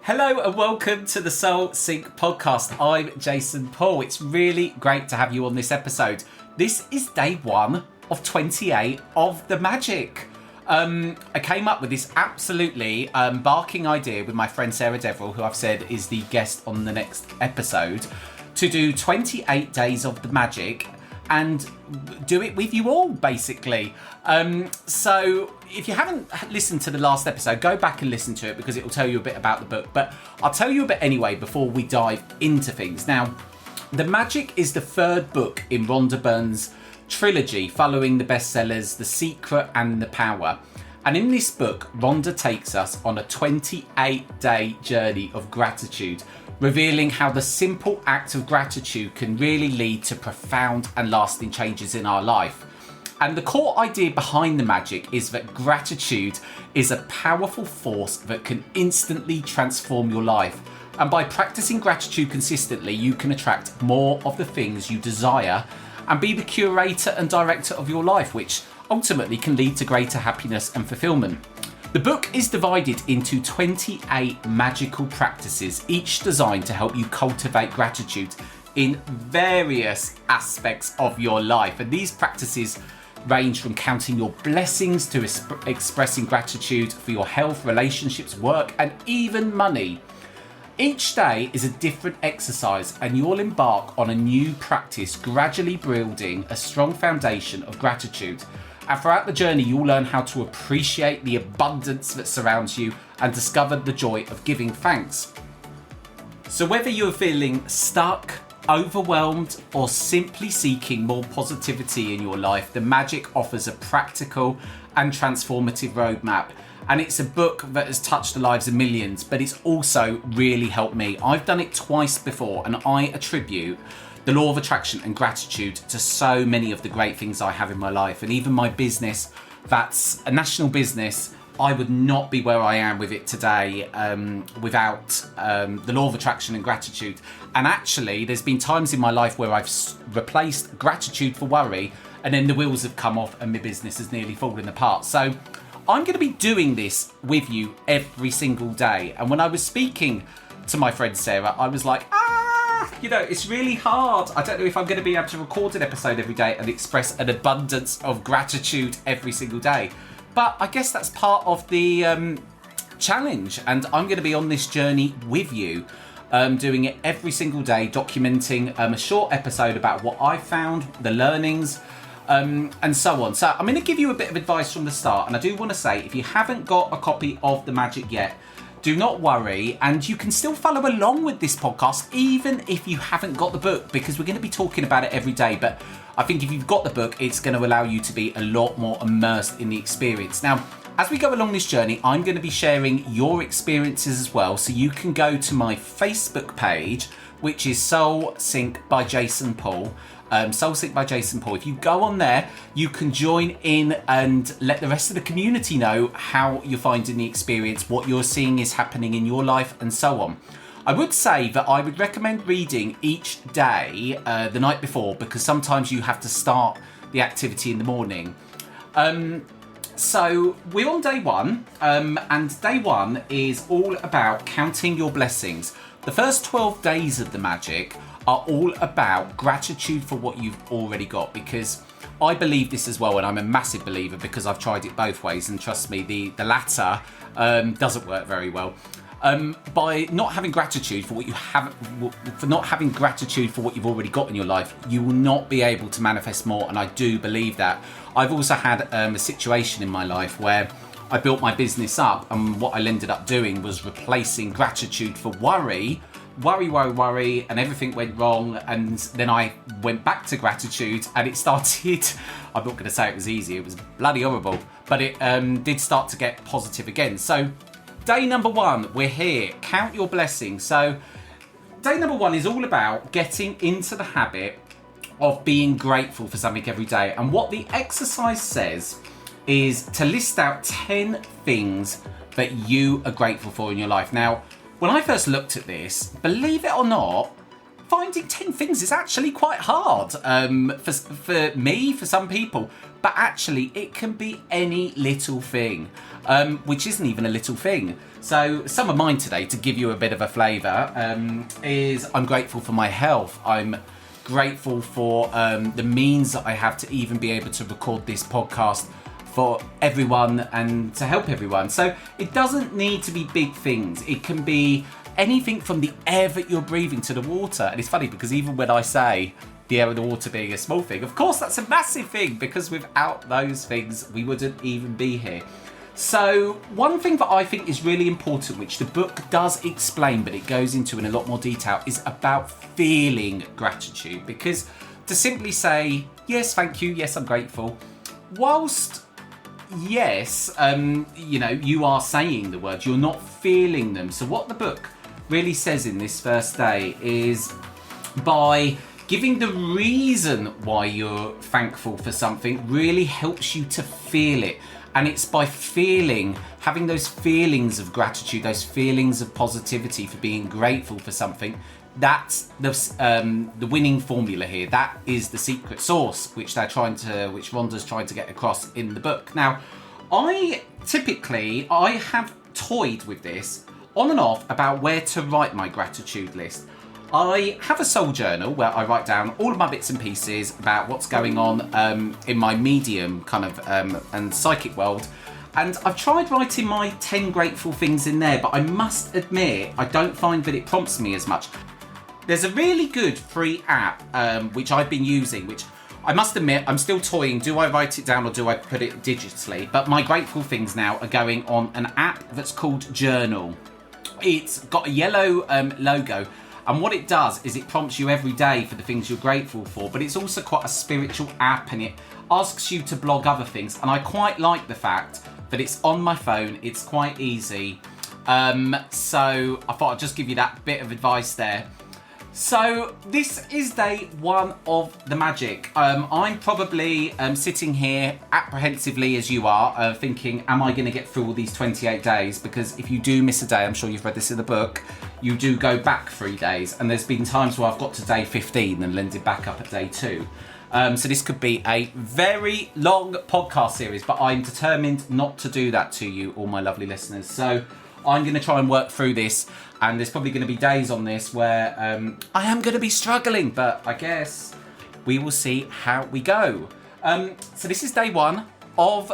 Hello and welcome to the Soul Sync podcast. I'm Jason Paul. It's really great to have you on this episode. This is day 1 of 28 of the magic. I came up with this absolutely embarking idea with my friend Sarah Deverell, who I've said is the guest on the next episode, to do 28 days of the magic and do it with you all, basically. So if you haven't listened to the last episode, go back and listen to it because it will tell you a bit about the book. But I'll tell you a bit anyway before we dive into things. Now, The Magic is the 3rd book in Rhonda Byrne's trilogy following the bestsellers The Secret and The Power. And in this book, Rhonda takes us on a 28-day journey of gratitude, revealing how the simple act of gratitude can really lead to profound and lasting changes in our life. And the core idea behind the magic is that gratitude is a powerful force that can instantly transform your life. And by practicing gratitude consistently, you can attract more of the things you desire and be the curator and director of your life, which ultimately can lead to greater happiness and fulfilment. The book is divided into 28 magical practices, each designed to help you cultivate gratitude in various aspects of your life. And these practices range from counting your blessings to expressing gratitude for your health, relationships, work, and even money. Each day is a different exercise, and you'll embark on a new practice, gradually building a strong foundation of gratitude. And throughout the journey, you'll learn how to appreciate the abundance that surrounds you and discover the joy of giving thanks. So whether you're feeling stuck, overwhelmed, or simply seeking more positivity in your life, The Magic offers a practical and transformative roadmap. And it's a book that has touched the lives of millions, but it's also really helped me. I've done it twice before, and I attribute the law of attraction and gratitude to so many of the great things I have in my life. And even my business, that's a national business, I would not be where I am with it today without the law of attraction and gratitude. And actually, there's been times in my life where I've replaced gratitude for worry, and then the wheels have come off and my business has nearly fallen apart. So I'm going to be doing this with you every single day. And when I was speaking to my friend Sarah, I was like, it's really hard. I don't know if I'm going to be able to record an episode every day and express an abundance of gratitude every single day. But I guess that's part of the challenge. And I'm going to be on this journey with you, doing it every single day, documenting a short episode about what I found, the learnings, and so on. So I'm going to give you a bit of advice from the start. And I do want to say, if you haven't got a copy of The Magic yet, do not worry, and you can still follow along with this podcast even if you haven't got the book, because we're going to be talking about it every day. But I think if you've got the book, it's going to allow you to be a lot more immersed in the experience. Now, as we go along this journey, I'm going to be sharing your experiences as well, so you can go to my Facebook page, which is Soul Sync by Jason Paul. Soul Sync by Jason Paul. If you go on there, you can join in and let the rest of the community know how you're finding the experience, what you're seeing is happening in your life, and so on. I would say that I would recommend reading each day the night before, because sometimes you have to start the activity in the morning. So we're on day 1, and day 1 is all about counting your blessings. The first 12 days of the magic are all about gratitude for what you've already got, because I believe this as well, and I'm a massive believer because I've tried it both ways, and trust me, the latter doesn't work very well. By not having gratitude for what you have, for not having gratitude for what you've already got in your life, you will not be able to manifest more, and I do believe that. I've also had a situation in my life where I built my business up, and what I ended up doing was replacing gratitude for worry, and everything went wrong, and then I went back to gratitude, and it started, I'm not going to say it was easy, it was bloody horrible, but it did start to get positive again. So day number 1, we're here, count your blessings. So day number 1 is all about getting into the habit of being grateful for something every day. And what the exercise says is to list out 10 things that you are grateful for in your life. Now, when I first looked at this, believe it or not, finding 10 things is actually quite hard for me, for some people. But actually, it can be any little thing, which isn't even a little thing. So some of mine today, to give you a bit of a flavour, is I'm grateful for my health. I'm grateful for the means that I have to even be able to record this podcast for everyone and to help everyone. So it doesn't need to be big things. It can be anything from the air that you're breathing to the water. And it's funny because even when I say the air and the water being a small thing, of course that's a massive thing, because without those things we wouldn't even be here. So one thing that I think is really important, which the book does explain but it goes into in a lot more detail, is about feeling gratitude. Because to simply say yes, thank you, yes, I'm grateful, whilst yes, you are saying the words, you're not feeling them. So what the book really says in this first day is, by giving the reason why you're thankful for something really helps you to feel it. And it's by having those feelings of gratitude, those feelings of positivity for being grateful for something. That's the winning formula here. That is the secret sauce, which Rhonda's trying to get across in the book. Now, I have toyed with this on and off about where to write my gratitude list. I have a soul journal where I write down all of my bits and pieces about what's going on in my medium kind of and psychic world. And I've tried writing my 10 grateful things in there, but I must admit, I don't find that it prompts me as much. There's a really good free app, which I've been using, which I must admit, I'm still toying. Do I write it down or do I put it digitally? But my grateful things now are going on an app that's called Journal. It's got a yellow logo. And what it does is it prompts you every day for the things you're grateful for, but it's also quite a spiritual app, and it asks you to blog other things. And I quite like the fact that it's on my phone, it's quite easy. So I thought I'd just give you that bit of advice there. So this is day one of the magic. I'm probably sitting here apprehensively as you are, thinking, am I going to get through all these 28 days? Because if you do miss a day, I'm sure you've read this in the book, you do go back 3 days. And there's been times where I've got to day 15 and landed back up at day 2. So this could be a very long podcast series, but I'm determined not to do that to you, all my lovely listeners. So I'm going to try and work through this, and there's probably going to be days on this where I am going to be struggling, but I guess we will see how we go. So this is day one of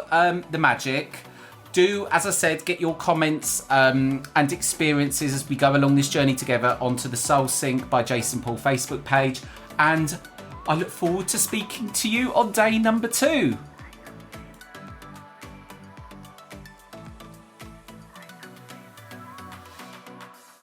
the magic. Do, as I said, get your comments and experiences as we go along this journey together onto the Soul Sync by Jason Paul Facebook page, and I look forward to speaking to you on day number 2.